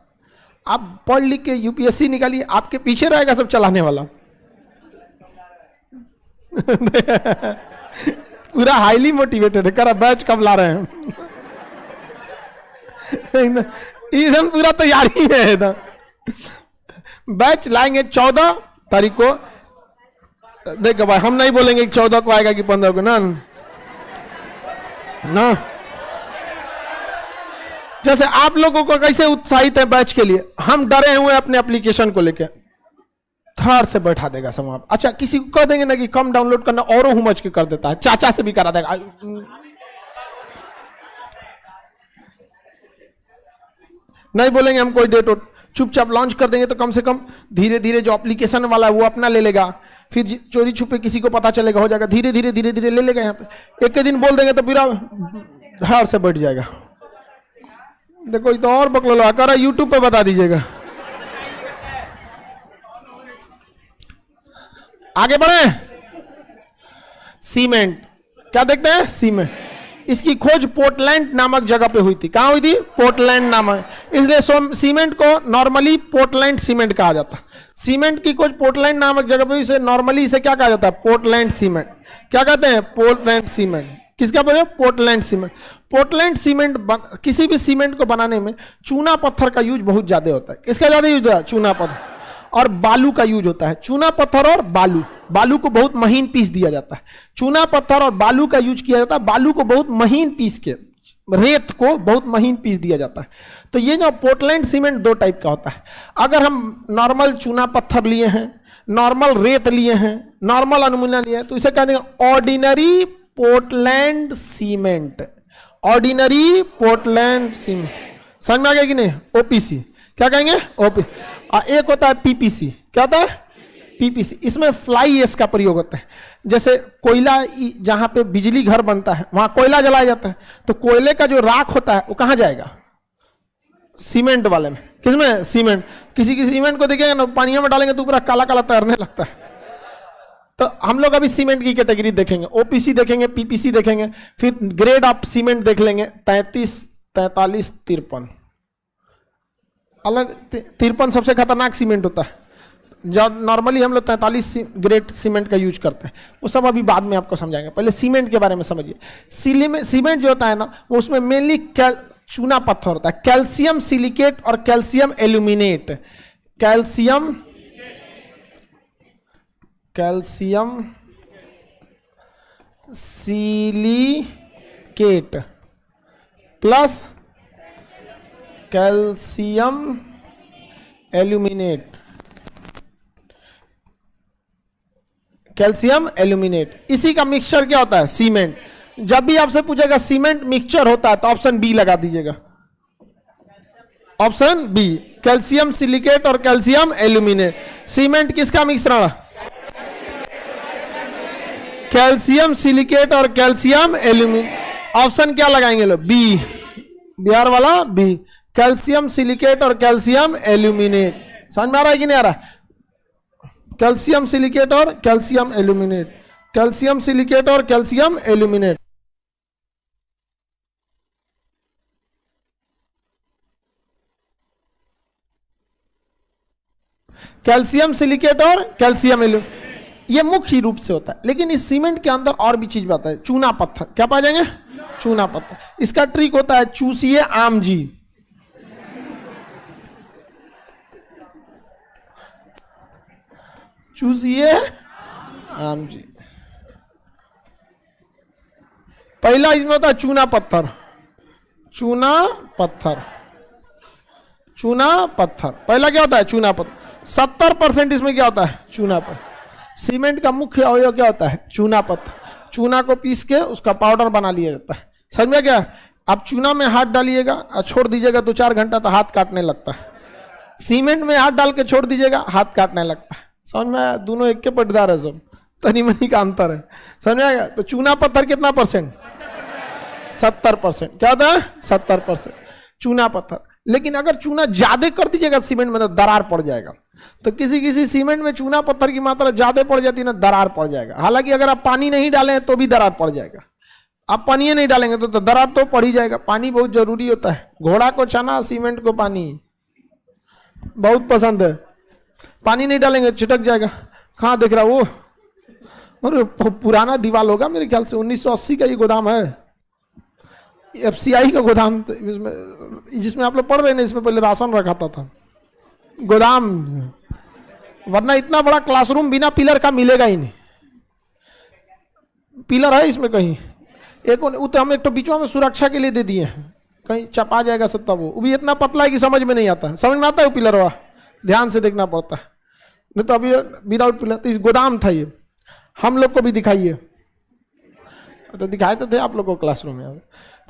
आप पढ़ लिख के यूपीएससी निकालिए, आपके पीछे रहेगा सब चलाने वाला पूरा हाईली मोटिवेटेड है, करा बैच कब ला रहे हैं एकदम पूरा तैयारी है एकदम। बैच लाएंगे 14 तारीख को। देखो भाई, हम नहीं बोलेंगे कि 14 को आएगा कि 15 को, ना ना। जैसे आप लोगों को कैसे उत्साहित है बैच के लिए, हम डरे हुए अपने एप्लीकेशन को लेके, थर्ड से बैठा देगा समाप्त। अच्छा, किसी को कह देंगे ना कि कम डाउनलोड करना, औरों हुमच के कर देता है, चाचा से भी करा देगा। नहीं बोलेंगे हम कोई डेट, चुपचाप लॉन्च कर देंगे, तो कम से कम धीरे धीरे जो एप्लीकेशन वाला है वो अपना ले लेगा, फिर चोरी छुपे किसी को पता चलेगा, हो जाएगा, धीरे धीरे धीरे धीरे ले लेगा। यहाँ पे एक दिन बोल देंगे तो पूरा धार से बैठ जाएगा। देखो ये तो और बकलो कर यूट्यूब पे बता दीजिएगा। आगे बढ़े। सीमेंट, क्या देखते हैं? सीमेंट। इसकी खोज पोर्टलैंड नामक जगह पे हुई थी। कहां हुई थी? पोर्टलैंड नामक, इसलिए सीमेंट को नॉर्मली पोर्टलैंड सीमेंट कहा जाता है। सीमेंट की खोज पोर्टलैंड नामक जगह पे, इसे नॉर्मली इसे क्या कहा जाता है? Portland cement. क्या कहते हैं? Portland cement. किसका बोले? Portland cement. पोर्टलैंड सीमेंट किसी भी सीमेंट को बनाने में चूना पत्थर का यूज बहुत ज्यादा होता है। किसका ज्यादा यूज होता है? चूना पत्थर। और बालू का यूज होता है। चूना पत्थर और बालू, बालू को बहुत महीन पीस दिया जाता है। चूना पत्थर और बालू का यूज किया जाता है। बालू को बहुत महीन पीस के, रेत को बहुत महीन पीस दिया जाता है। तो ये जो पोर्टलैंड सीमेंट दो टाइप का होता है। अगर हम नॉर्मल चूना पत्थर लिए हैं, नॉर्मल रेत लिए हैं, नॉर्मल अल्युमिनियम लिए हैं, तो इसे कहते हैं ordinary Portland cement. Ordinary Portland cement. समझ में आ गया कि नहीं? ओपीसी क्या कहेंगे? ओपी। एक होता है पीपीसी। क्या होता है? पीपीसी। इसमें फ्लाई एश का प्रयोग होता है। जैसे कोयला, जहां पे बिजली घर बनता है वहां कोयला जलाया जाता है, तो कोयले का जो राख होता है वो कहां जाएगा? सीमेंट वाले में। किसमें? सीमेंट। किसी की सीमेंट को देखेंगे ना, पानियों में डालेंगे तो पूरा काला काला तैरने लगता है। तो हम लोग अभी सीमेंट की कैटेगरी देखेंगे, ओपीसी देखेंगे, पीपीसी देखेंगे, फिर ग्रेड ऑफ सीमेंट देख लेंगे। 33, 43, 53 अलग। 53 सबसे खतरनाक सीमेंट होता है। जब नॉर्मली हम लोग 43 ग्रेड सीमेंट का यूज करते हैं, वो सब अभी बाद में आपको समझाएंगे। पहले सीमेंट के बारे में समझिए। सीमेंट जो होता है ना, वो उसमें मेनली चूना पत्थर होता है, कैल्शियम सिलिकेट और calcium aluminate. Calcium silicate plus calcium aluminate. Calcium aluminate, इसी का मिक्सचर क्या होता है? सीमेंट। जब भी आपसे पूछेगा सीमेंट मिक्सचर होता है तो ऑप्शन बी लगा दीजिएगा। ऑप्शन बी, कैल्शियम सिलिकेट और कैल्शियम एल्यूमिनेट। सीमेंट किसका मिश्रण? कैल्शियम सिलिकेट और कैल्शियम एल्यूमिनेट। ऑप्शन क्या लगाएंगे लोग? बी, बिहार वाला बी, कैल्शियम सिलिकेट और कैल्शियम एल्यूमिनेट। समझ में आ रहा है कि नहीं आ रहा? कैल्शियम सिलिकेट और कैल्शियम एल्यूमिनेट, कैल्शियम सिलिकेट और कैल्शियम एल्यूमिनेट। कैल्शियम सिलिकेट और कैल्शियम एल्यूमिनेट, ये मुख्य रूप से होता है। लेकिन इस सीमेंट के अंदर और भी चीज आता है, चूना पत्थर। क्या पा जाएंगे? चूना पत्थर। इसका ट्रिक होता है चूसिए आम जी। चूसिए आम जी। पहला इसमें होता है चूना पत्थर, चूना पत्थर, चूना पत्थर। पहला क्या होता है? चूना पत्थर। 70% इसमें क्या होता है? चूना पत्थर। सीमेंट का मुख्य अवयव क्या होता है? चूना पत्थर। चूना को पीस के उसका पाउडर बना लिया जाता है। समझ में क्या? आप चूना में हाथ डालिएगा और छोड़ दीजिएगा 2-4 घंटा तो हाथ काटने लगता है। सीमेंट में हाथ डाल के छोड़ दीजिएगा, हाथ काटने लगता है। समझ में? दोनों एक के पटदार है, सब तनी मनी का अंतर है। समझ में आएगा? तो चूना पत्थर कितना परसेंट? 70%। क्या होता है? 70% चूना पत्थर। लेकिन अगर चूना ज्यादा कर दीजिएगा सीमेंट में तो दरार पड़ जाएगा। तो किसी किसी सीमेंट में चूना पत्थर की मात्रा ज्यादा पड़ जाती है ना, दरार पड़ जाएगा। हालांकि अगर आप पानी नहीं डालें तो भी दरार पड़ जाएगा। आप पानी नहीं डालेंगे तो दरार तो पड़ ही जाएगा। पानी बहुत जरूरी होता है। घोड़ा को चना, सीमेंट को पानी बहुत पसंद है। पानी नहीं डालेंगे चिटक जाएगा। कहाँ दिख रहा वो? और पुराना दीवार होगा मेरे ख्याल से, 1980 का ये गोदाम है, FCI का गोदाम, जिसमें आप लोग पढ़ रहे हैं। इसमें पहले राशन रखाता था गोदाम, वरना इतना बड़ा क्लासरूम बिना पिलर का मिलेगा ही नहीं। पिलर है इसमें कहीं एक, तो हम एक तो बीच में सुरक्षा के लिए दे दिए हैं, कहीं चपा जाएगा सत्ता। वो भी इतना पतला है कि समझ में नहीं आता है। समझ में आता है वो पिलर हुआ? ध्यान से देखना पड़ता है, नहीं तो अभी विदाउट पिलर। तो इस गोदाम था ये, हम लोग को भी दिखाइए। तो दिखाए तो थे आप लोग को क्लासरूम में।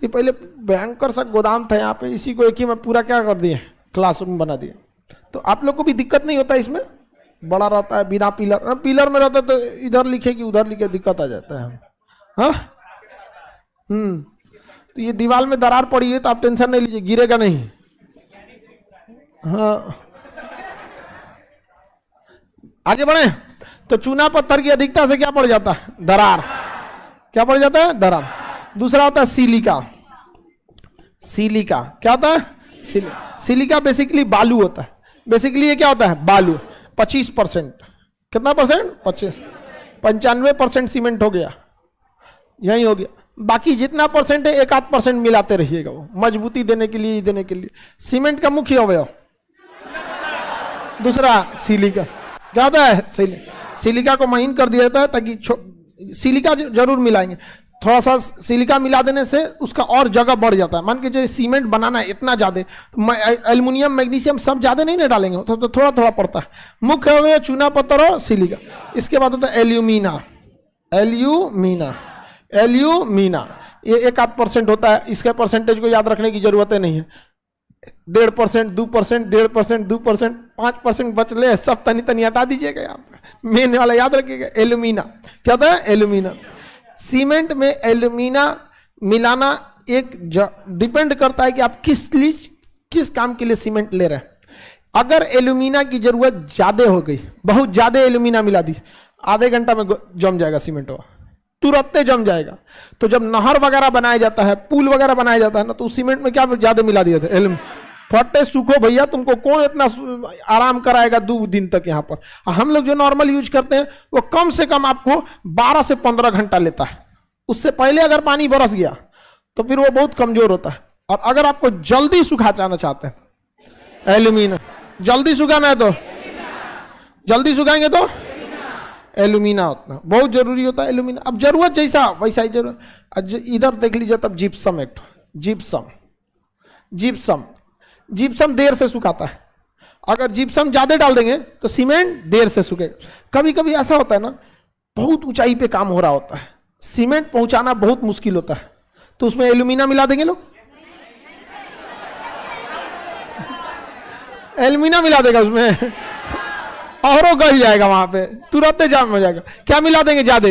तो पहले भयंकर सा गोदाम था यहाँ पे, इसी को एक ही में पूरा क्या कर दिए? क्लासरूम बना दिए। तो आप लोग को भी दिक्कत नहीं होता इसमें, बड़ा रहता है बिना पिलर। पिलर में रहता तो इधर लिखे कि उधर लिखे, दिक्कत आ जाता है। हाँ तो ये दीवार में दरार पड़ी है तो आप टेंशन नहीं लीजिए, गिरेगा नहीं। हाँ आगे बढ़े। तो चूना पत्थर की अधिकता से क्या पड़ जाता है? दरार। क्या पड़ जाता है? दरार। दूसरा होता है सिलिका। सिलिका क्या होता है? सिलिका बेसिकली बालू होता है। बेसिकली ये क्या होता है? बालू। 25%। कितना परसेंट? 95% सीमेंट हो गया, यही हो गया। बाकी जितना परसेंट है 1-8% मिलाते रहिएगा, वो मजबूती देने के लिए, देने के लिए। सीमेंट का मुख्य अवयव दूसरा सिलिका। क्या होता है? सिलिका को महीन कर दिया जाता है ताकि सिलिका जरूर मिलाएंगे। थोड़ा सा सिलिका मिला देने से उसका और जगह बढ़ जाता है। मान के जो सीमेंट बनाना है इतना ज्यादा, एल्युमिनियम मैग्नीशियम सब ज्यादा नहीं ना डालेंगे, तो थोड़ा थोड़ा पड़ता है। मुख्य अवयव चूना पत्थर और सिलिका। इसके बाद होता है एल्यूमिना। एल्यूमिना, एल्यूमिना ये 1-8% होता है। इसके परसेंटेज को याद रखने की जरूरत नहीं है। 1.5%, 2%, 1.5%, 2%, 5% बच ले, सब तनी तनी हटा दीजिएगा। यहाँ मेन वाला याद रखिएगा, एल्यूमिना। क्या होता है? एल्यूमिना। सीमेंट में एल्यूमिना मिलाना एक डिपेंड करता है कि आप किस काम के लिए सीमेंट ले रहे हैं। अगर एल्यूमिना की जरूरत ज्यादा हो गई, बहुत ज्यादा एल्यूमिना मिला दी, आधे घंटा में जम जाएगा सीमेंट, वो तुरंत जम जाएगा। तो जब नहर वगैरह बनाया जाता है, पुल वगैरह बनाया जाता है ना, तो उस सीमेंट में क्या ज्यादा मिला दिया था? एल्यूमिना। फटे सूखो भैया, तुमको कौन इतना आराम कराएगा 2 दिन तक यहाँ पर। हम लोग जो नॉर्मल यूज करते हैं वो कम से कम आपको 12 से 15 घंटा लेता है। उससे पहले अगर पानी बरस गया तो फिर वो बहुत कमजोर होता है। और अगर आपको जल्दी सूखा जाना चाहते हैं, एल्यूमिना। जल्दी सुखाना है तो जल्दी सुखाएंगे तो एल्यूमिना उतना बहुत जरूरी होता है। एल्यूमिना अब जरूरत जैसा वैसा ही जरूरत। इधर देख लीजिए तब जिप्सम, एक जिप्सम देर से सुखाता है। अगर जिप्सम ज्यादा डाल देंगे तो सीमेंट देर से सूखेगा। कभी कभी ऐसा होता है ना, बहुत ऊंचाई पे काम हो रहा होता है, सीमेंट पहुंचाना बहुत मुश्किल होता है, तो उसमें एल्यूमिना मिला देंगे लोग। एल्यूमिना मिला देगा उसमें और वो गल जाएगा, वहां पे तुरंत जाम हो जाएगा। क्या मिला देंगे? ज्यादा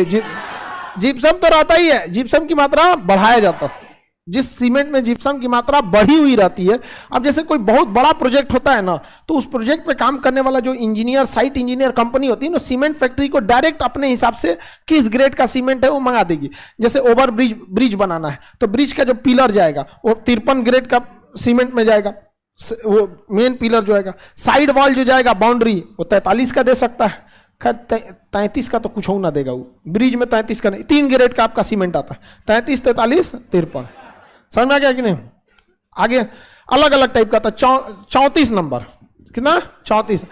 जिप्सम तो रहता ही है, जिप्सम की मात्रा बढ़ाया जाता है। जिस सीमेंट में जिप्सम की मात्रा बढ़ी हुई रहती है। अब जैसे कोई बहुत बड़ा प्रोजेक्ट होता है ना, तो उस प्रोजेक्ट पे काम करने वाला जो इंजीनियर, साइट इंजीनियर कंपनी होती है ना, सीमेंट फैक्ट्री को डायरेक्ट अपने हिसाब से किस ग्रेड का सीमेंट है वो मंगा देगी। जैसे ओवर ब्रिज बनाना है तो ब्रिज का जो पिलर जाएगा वो 53 ग्रेड का सीमेंट में जाएगा। वो मेन पिलर जो आएगा, साइड वॉल जो जाएगा बाउंड्री वो 43 का दे सकता है। खैर 33 का तो कुछ हो ना देगा, वो ब्रिज में 33 का नहीं, 3 ग्रेड का आपका सीमेंट आता है, 33, 43, 53। समझ में आ गया कि नहीं? आगे अलग अलग टाइप का था, 34 नंबर, कितना 34।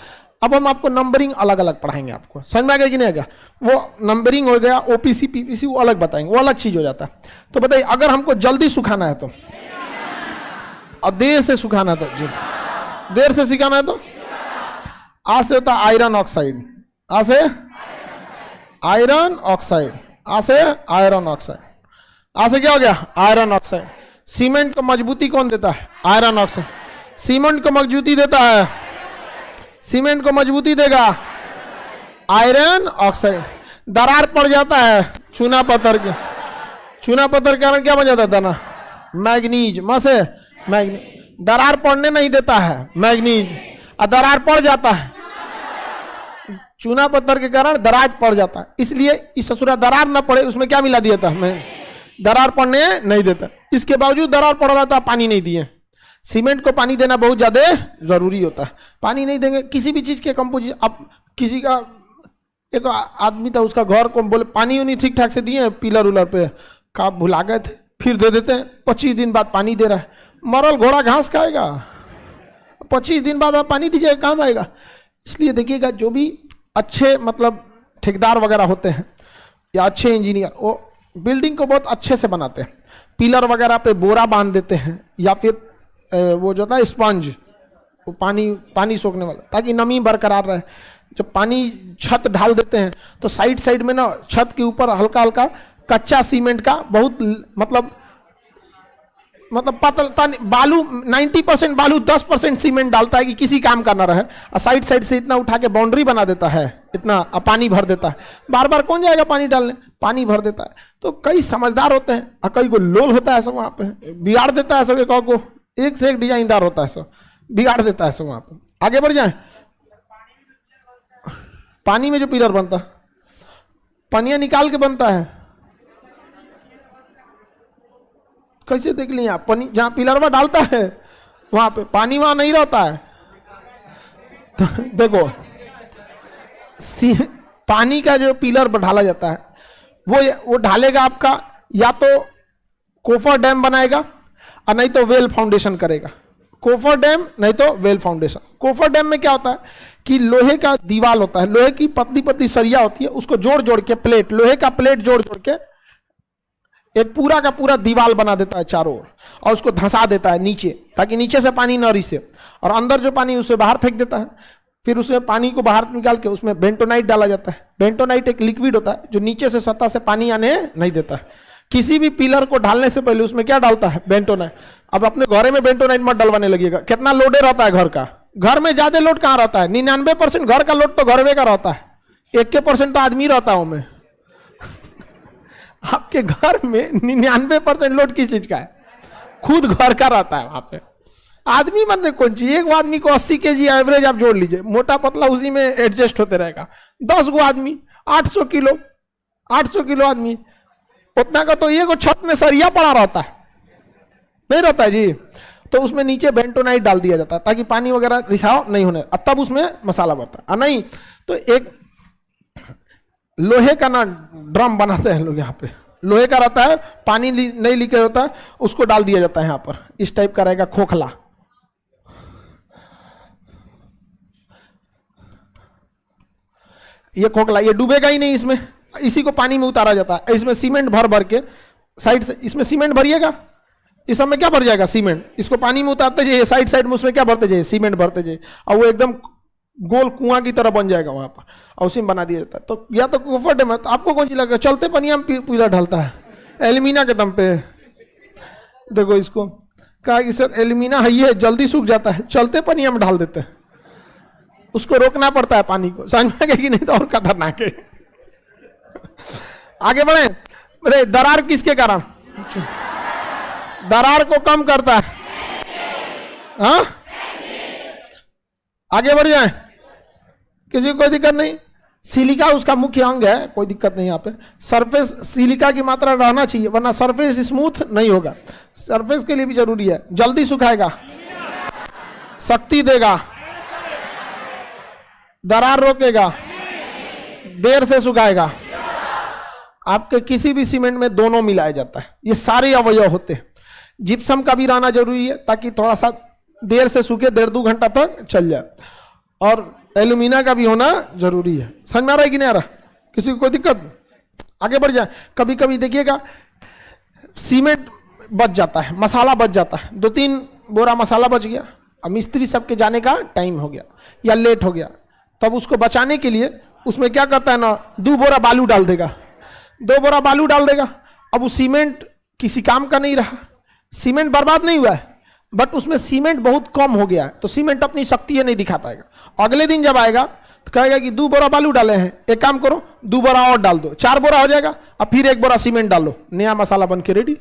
अब हम आपको नंबरिंग अलग अलग पढ़ाएंगे, आपको समझ में आ गया कि नहीं आ गया? वो नंबरिंग हो गया, ओपीसी पीपीसी वो अलग बताएंगे, वो अलग चीज हो जाता है। तो बताइए अगर हमको जल्दी सुखाना है तो, और देर से सुखाना है तो, जी देर से सिखाना है तो, आ से होता है आयरन ऑक्साइड, आ से आयरन ऑक्साइड, आ से आयरन ऑक्साइड, आ से क्या हो गया आयरन ऑक्साइड। सीमेंट को मजबूती कौन देता है? Iron oxide. सीमेंट को मजबूती देता है, सीमेंट को मजबूती देगा आयरन ऑक्साइड। दरार पड़ जाता है चूना पत्थर के, चूना पत्थर के कारण क्या बन जाता है दाना? मैग्नीज, मसे मैग्नीज। दरार पड़ने नहीं देता है मैग्नीज, और दरार पड़ जाता है चूना पत्थर के कारण, दरार पड़ जाता है। इसलिए इस ससुरा दरार ना पड़े उसमें क्या मिला दिया था? मैं दरार पड़ने नहीं देता। इसके बावजूद दरार पड़ रहा था, पानी नहीं दिए। सीमेंट को पानी देना बहुत ज्यादा जरूरी होता है, पानी नहीं देंगे किसी भी चीज के कंपोजिशन। अब किसी का एक आदमी था, उसका घर को बोले पानी उनी ठीक ठाक से दिए पिलर उलर पे, का भुला गए थे, फिर दे देते हैं, 25 दिन बाद पानी दे रहा है। मरल घोड़ा घास खाएगा, 25 दिन बाद आप पानी दीजिएगा काम आएगा। इसलिए देखिएगा जो भी अच्छे मतलब ठेकेदार वगैरह होते हैं या अच्छे इंजीनियर, वो बिल्डिंग को बहुत अच्छे से बनाते हैं। पिलर वगैरह पे बोरा बांध देते हैं, या फिर वो जो था स्पंज, वो पानी सोखने वाला, ताकि नमी बरकरार रहे। जब पानी छत ढाल देते हैं तो साइड साइड में ना छत के ऊपर हल्का हल्का कच्चा सीमेंट का बहुत मतलब पतला बालू, 90% बालू 10% सीमेंट डालता है कि किसी काम का ना रहे, और साइड साइड से इतना उठा के बाउंड्री बना देता है, इतना पानी भर देता है। बार बार कौन जाएगा पानी डालने, पानी भर देता है। तो कई समझदार होते हैं और कई को लोल होता है, सब वहाँ पे बिगाड़ देता है, सब एक को एक से एक डिजाइनदार होता है, सब बिगाड़ देता है सब वहाँ पे। आगे बढ़ जाए, पानी में जो पिलर बनता है पनिया निकाल के बनता है, कैसे देख लिया आप? पानी जहां पिलर में डालता है वहां पे पानी वहां नहीं रहता है। तो देखो पानी का जो पिलर पर ढाला जाता है वो ढालेगा आपका, या तो कोफर डैम बनाएगा और नहीं तो वेल फाउंडेशन करेगा। कोफर डैम नहीं तो वेल फाउंडेशन। कोफर डैम में क्या होता है कि लोहे का दीवार होता है, लोहे की पतली पतली सरिया होती है, उसको जोड़ जोड़ के प्लेट, लोहे का प्लेट जोड़ जोड़ के एक पूरा का पूरा दीवार बना देता है चारों ओर, और उसको धंसा देता है नीचे, ताकि नीचे से पानी न रिसे, और अंदर जो पानी उसे बाहर फेंक देता है। फिर उसमें पानी को बाहर निकाल के उसमें बेंटोनाइट डाला जाता है। बेंटोनाइट एक लिक्विड होता है जो नीचे से सतह से पानी आने नहीं देता है। किसी भी पिलर को ढालने से पहले उसमें क्या डालता है? बेंटोनाइट। अब अपने घरे में बेंटोनाइट मत डलवाने लगिएगा, कितना लोडे रहता है घर का। घर में ज्यादा लोड कहाँ रहता है? 99% घर का लोड तो घरवे का रहता है, 1% तो आदमी रहता है उसमें। आपके घर में 99% लोड किस चीज का है? खुद घर का रहता है। वहां पे आदमी मतलब कौन चीज, एक आदमी को 80 kg एवरेज आप जोड़ लीजिए, मोटा पतला उसी में एडजस्ट होते रहेगा। 10 गो आदमी 800 किलो, 800 किलो आदमी, उतना का तो ये छत में सरिया पड़ा रहता है, नहीं रहता है जी। तो उसमें नीचे बेंटोनाइट डाल दिया जाता है ताकि पानी वगैरह रिसाव नहीं होने, तब उसमें मसाला बनता है। नहीं तो एक लोहे का ना ड्रम बनाते हैं लोग, यहाँ पे लोहे का रहता है, पानी नहीं लीकेज होता है, उसको डाल दिया जाता है यहाँ पर। इस टाइप का रहेगा खोखला। ये खोखला, ये डूबेगा ही नहीं इसमें, इसी को पानी में उतारा जाता है। इसमें सीमेंट भर भर के साइड से, इसमें सीमेंट भरिएगा, इस सब में क्या भर जाएगा? सीमेंट। इसको पानी में उतारते जाइए, साइड साइड में उसमें क्या भरते जाइए? सीमेंट भरते जाइए, और वो एकदम गोल कुआं की तरह बन जाएगा वहां पर, और उसी में बना दिया जाता है। तो या तो कोफर डैम है, तो आपको कौन सी लगेगा? चलते पनिया में पिलर ढलता है एल्यूमिना के दम पे। देखो इसको कहा कि सर एल्यूमिना है, ये जल्दी सूख जाता है, चलते पनिया में ढाल देते हैं, उसको रोकना पड़ता है पानी को। समझ में आएगी नहीं तो और खतरनाक है। आगे बढ़े। अरे दरार किसके कारण? दरार को कम करता है, हाँ? आगे बढ़ जाए, किसी को कोई दिक्कत नहीं। सिलिका उसका मुख्य अंग है, कोई दिक्कत नहीं। यहाँ पे सरफेस सिलिका की मात्रा रहना चाहिए, वरना सरफेस स्मूथ नहीं होगा। सरफेस के लिए भी जरूरी है, जल्दी सुखाएगा, शक्ति देगा, दरार रोकेगा, देर से सुखाएगा। आपके किसी भी सीमेंट में दोनों मिलाया जाता है, ये सारे अवयव होते हैं। जिप्सम का भी रहना जरूरी है ताकि थोड़ा सा देर से सूखे, 1.5-2 घंटा तक चल जाए। और एल्यूमिना का भी होना जरूरी है। समझ में आ रहा है कि नहीं आ रहा? किसी को कोई दिक्कत? आगे बढ़ जाए। कभी कभी देखिएगा सीमेंट बच जाता है, मसाला बच जाता है, 2-3 बोरा मसाला बच गया, अब मिस्त्री सबके जाने का टाइम हो गया या लेट हो गया, तब उसको बचाने के लिए उसमें क्या करता है ना, 2 बोरा बालू डाल देगा, 2 बोरा बालू डाल देगा। अब वो सीमेंट किसी काम का नहीं रहा, सीमेंट बर्बाद नहीं हुआ है, बट उसमें सीमेंट बहुत कम हो गया है, तो सीमेंट अपनी शक्ति नहीं दिखा पाएगा। अगले दिन जब आएगा तो कहेगा कि 2 बोरा बालू डाले हैं, एक काम करो 2 बोरा और डाल दो, 4 बोरा हो जाएगा, अब फिर 1 बोरा सीमेंट डाल लो, नया मसाला बन के रेडी।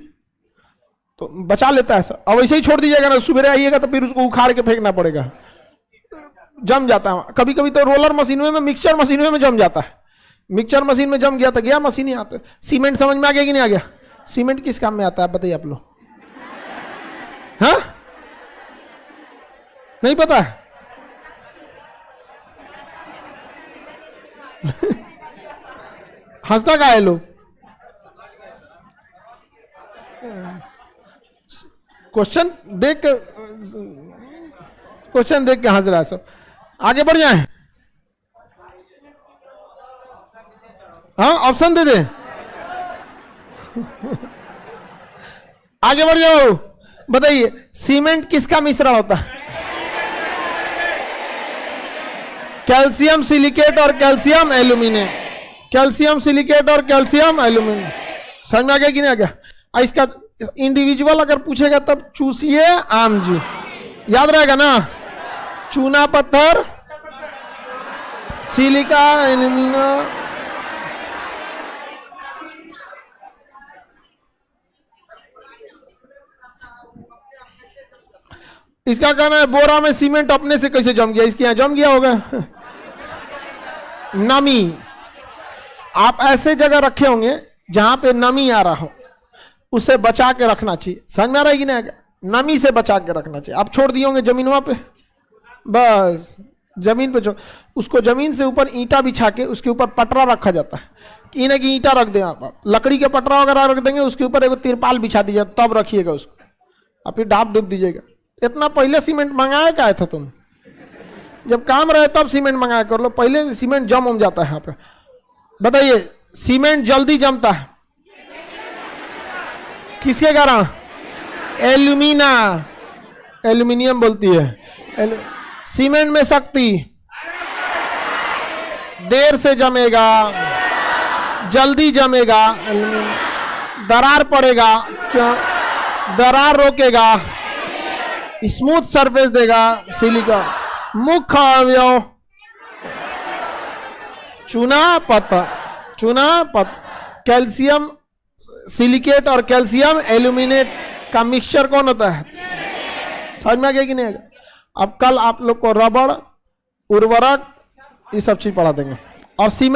तो बचा लेता है सब। अब वैसे ही छोड़ दीजिएगा ना, सुबह आइएगा तो फिर उसको उखाड़ के फेंकना पड़ेगा, जम जाता है। कभी कभी तो रोलर मशीनों में, मिक्सचर मशीनों में जम जाता है। मिक्सचर मशीन में जम गया तो गया, मशीन ही आता है। सीमेंट समझ में आ गया कि नहीं आ गया? सीमेंट किस काम में आता है बताइए आप लोग? हाँ, नहीं पता है? हंसता का है लोग? क्वेश्चन देख के हंस रहा है सब। आगे बढ़ जाए। हाँ, ऑप्शन दे दे। आगे बढ़ जाओ। बताइए, सीमेंट किसका मिश्रण होता है? कैल्शियम सिलिकेट और कैल्शियम एल्यूमिनेट, कैल्शियम सिलिकेट और कैल्शियम एल्यूमिनेट। समझ में आ गया कि नहीं आ गया? इसका इंडिविजुअल अगर पूछेगा तब चूसिए आम जी, याद रहेगा ना? चूना पत्थर, सिलिका, एल्यूमिना। इसका कहना है बोरा में सीमेंट अपने से कैसे जम गया? इसके यहां जम गया होगा। नमी, आप ऐसे जगह रखे होंगे जहां पे नमी आ रहा हो, उसे बचा के रखना चाहिए। समझ में आ रहा है कि नहीं? नमी से बचा के रखना चाहिए। आप छोड़ दिए होंगे जमीनवा पे, बस जमीन पे छोड़, उसको जमीन से ऊपर ईंटा बिछा के उसके ऊपर पटरा रखा जाता है। इन्हें की ईंटा रख दें आप, लकड़ी के पटरा वगैरह रख देंगे, उसके ऊपर एक तिरपाल बिछा दीजिए, तब रखिएगा उसको, और फिर ढाप डूब दीजिएगा। इतना पहले सीमेंट मंगाया क्या था तुम? जब काम रहे तब सीमेंट मंगाया कर लो, पहले सीमेंट जम उम जाता है यहाँ पे। बताइए, सीमेंट जल्दी जमता है किसके कारण? एल्यूमिना, एल्यूमिनियम बोलती है। सीमेंट में शक्ति, देर से जमेगा, जल्दी जमेगा, दरार पड़ेगा, क्यों? दरार रोकेगा, स्मूथ सरफेस देगा, सिलिका। मुख्य अवयव चूना पत्थर, चूना पत्थर, कैल्शियम सिलिकेट और कैल्शियम एल्यूमिनेट का मिक्सचर कौन होता है? समझ में आ गया कि नहीं? अब कल आप लोग को रबड़, उर्वरक, ये सब चीज पढ़ा देंगे। और सीमेंट